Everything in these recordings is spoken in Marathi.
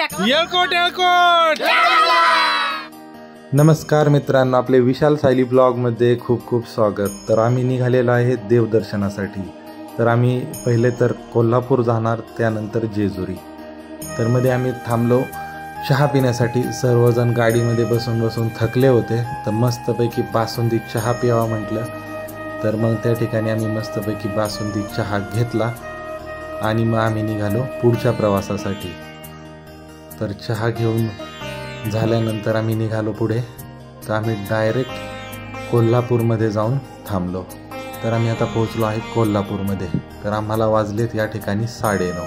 येळकोट येळकोट। नमस्कार मित्रांनो, आपले विशाल सायली ब्लॉग मध्ये खूप खूप स्वागत। तर आम्ही निघालेलो आहे देवदर्शनासाठी। तर आम्ही पहिले तर कोल्हापूर जाणार, त्यानंतर जेजुरी। तर मध्ये आम्ही थांबलो चहा पिण्यासाठी। सर्वजण गाडीमध्ये बसून बसून थकले होते, तर मस्तपैकी बासुंदी चहा प्यावा म्हटलं। तर मग त्या ठिकाणी आम्ही मस्तपैकी बासुंदी चहा घेतला आणि मग आम्ही निघालो पुढच्या प्रवासासाठी। तर चहा घेऊन झाल्यानंतर आम्ही निघालो पुढे। तर आम्ही डायरेक्ट कोल्हापूरमध्ये जाऊन थांबलो। तर आम्ही आता पोहोचलो आहे कोल्हापूरमध्ये। तर आम्हाला वाजलेत या ठिकाणी 9:30।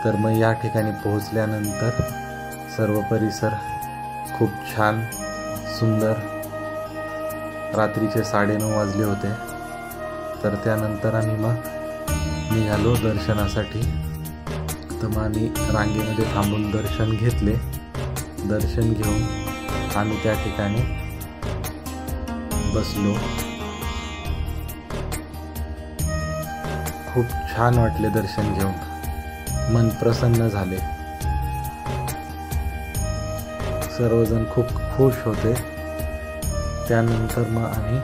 तर मग या ठिकाणी पोहोचल्यानंतर सर्व परिसर खूप छान सुंदर। रात्रीचे 9:30 वाजले होते। तर त्यानंतर आम्ही मग निघालो दर्शनासाठी। तर मग आम्ही रांगेमध्ये थांबून दर्शन घेतले। दर्शन घेऊन आम्ही त्या ठिकाणी बसलो। खूप छान वाटले दर्शन घेऊन, मन प्रसन्न झाले। सर्वजण खूप खुश होते। त्यानंतर मग आम्ही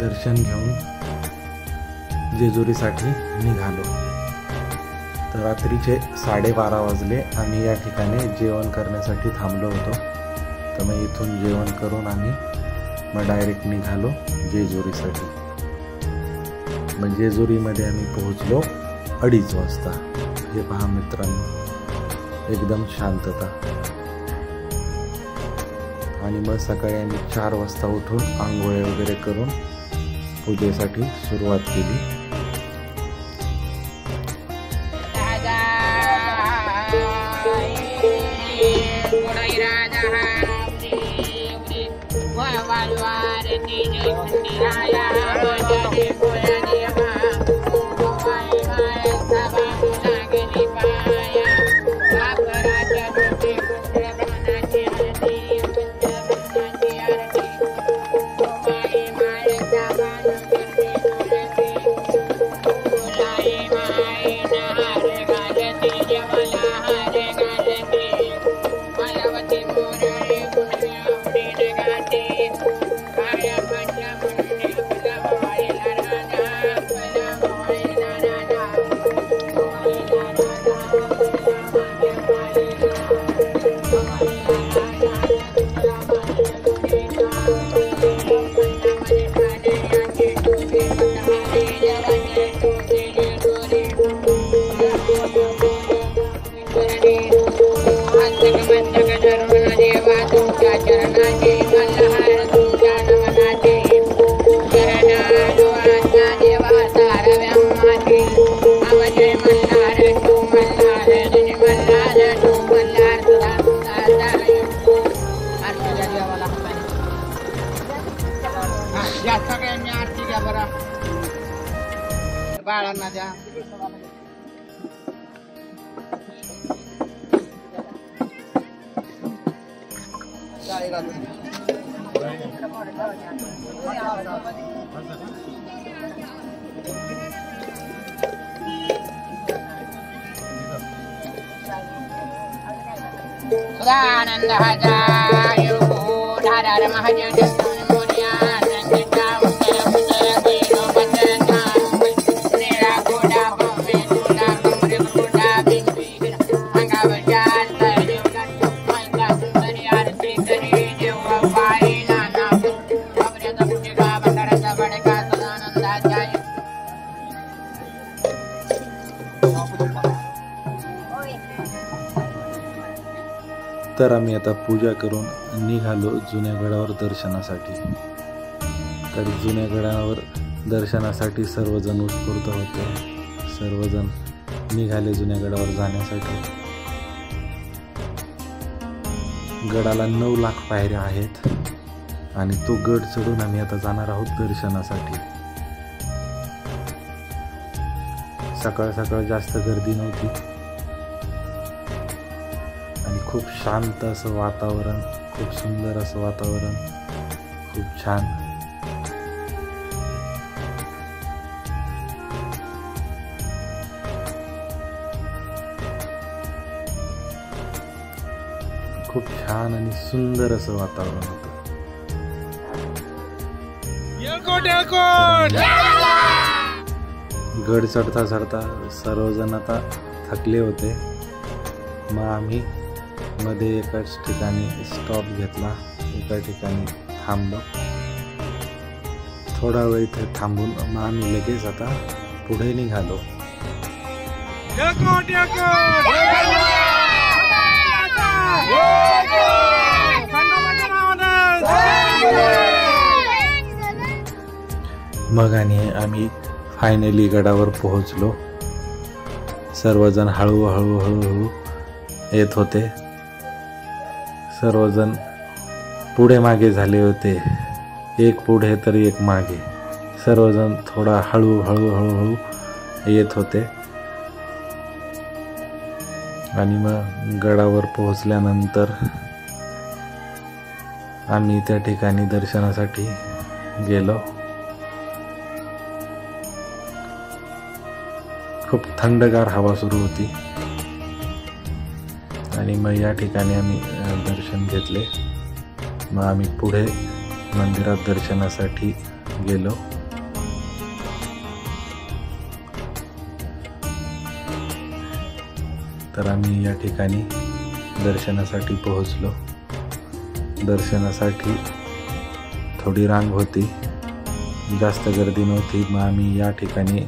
दर्शन घेऊन जेजुरीसाठी निघालो। तर रात्रीचे 12:30 वाजले। आम्ही या ठिकाणी जेवण करण्यासाठी थांबलो होतो। तर मग इथून जेवण करून आम्ही मग डायरेक्ट निघालो जेजुरीसाठी। मग जेजुरीमध्ये आम्ही पोहोचलो 2:30 वाजता। हे पहा मित्रांनो, एकदम शांतता। आणि मग सकाळी आम्ही 4 वाजता उठून आंघोळ वगैरे करून पूजेसाठी सुरुवात केली। बाळांना द्या। सदानंद हजाय धारार महाजन तर आम्ही आता पूजा करून निघालो जुन्या गडावर दर्शनासाठी। तर जुन्या गडावर दर्शनासाठी सर्वजण उत्स्फूर्त होते। सर्वजण निघाले जुन्या गडावर जाण्यासाठी। गडाला 9 लाख पायऱ्या आहेत आणि तो गड चढून आम्ही आता जाणार आहोत दर्शनासाठी। सकाळ सकाळ जास्त गर्दी नव्हती आणि खूप शांत असं वातावरण, खूप सुंदर असं वातावरण, खूप छान। खूप छान आणि सुंदर असं वातावरण होतं. येळकोट येळकोट. गड चढता चढता सर्वजण आता थकले होते. मग आम्ही मध्ये एकाच ठिकाणी स्टॉप घेतला. एका ठिकाणी थांबलो. थोडा वेळ इथे थांबून मग आम्ही लगेच आता पुढे निघालो. येळकोट येळकोट. मग आणि आम्ही फायनली गडावर पोहोचलो. सर्वजण हळूहळू हळूहळू येत होते. सर्वजण पुढे मागे झाले होते. एक पुढे तर एक मागे. सर्वजण थोडा हळूहळू हळूहळू येत होते. आणि मग गडावर पोहोचल्यानंतर आम्ही त्या ठिकाणी दर्शनासाठी गेलो. खूप थंडगार हवा सुरू होती. आणि मग या ठिकाणी आम्ही दर्शन घेतले. मग आम्ही पुढे मंदिरात दर्शनासाठी गेलो. तर आम्ही या ठिकाणी दर्शनासाठी पोहोचलो. दर्शनासाठी थोडी रांग होती, जास्त गर्दी नव्हती. मग आम्ही या ठिकाणी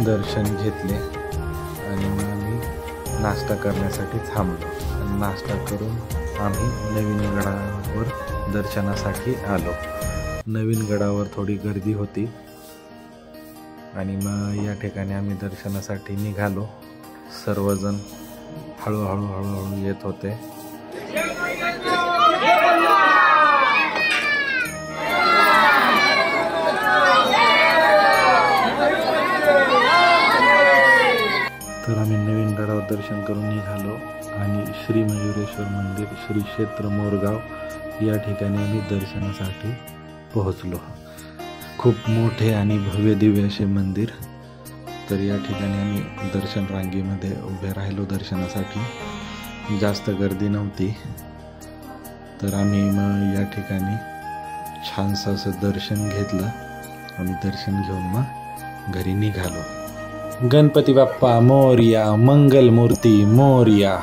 दर्शन घेतले आणि मग आम्ही नाश्ता करण्यासाठी थांबलो. आणि नाश्ता करून आम्ही नवीन गडावर दर्शनासाठी आलो. नवीन गडावर थोडी गर्दी होती आणि मग या ठिकाणी आम्ही दर्शनासाठी निघालो. सर्वजण हळूहळू हळूहळू येत होते. तर आम्ही नवीन गडावर दर्शन करून निघालो आणि श्री मयुरेश्वर मंदिर, श्री क्षेत्र मोरगाव या ठिकाणी आम्ही दर्शनासाठी पोहोचलो. खूप मोठे आणि भव्य दिव्य असे मंदिर. तर या ठिकाणी आम्ही दर्शन रांगेमध्ये उभे राहिलो दर्शनासाठी. जास्त गर्दी नव्हती. तर आम्ही मग या ठिकाणी छानसं असं दर्शन घेतलं आणि दर्शन घेऊन मग घरी निघालो. गणपती बाप्पा मोरया, मंगल मूर्ती मोरया.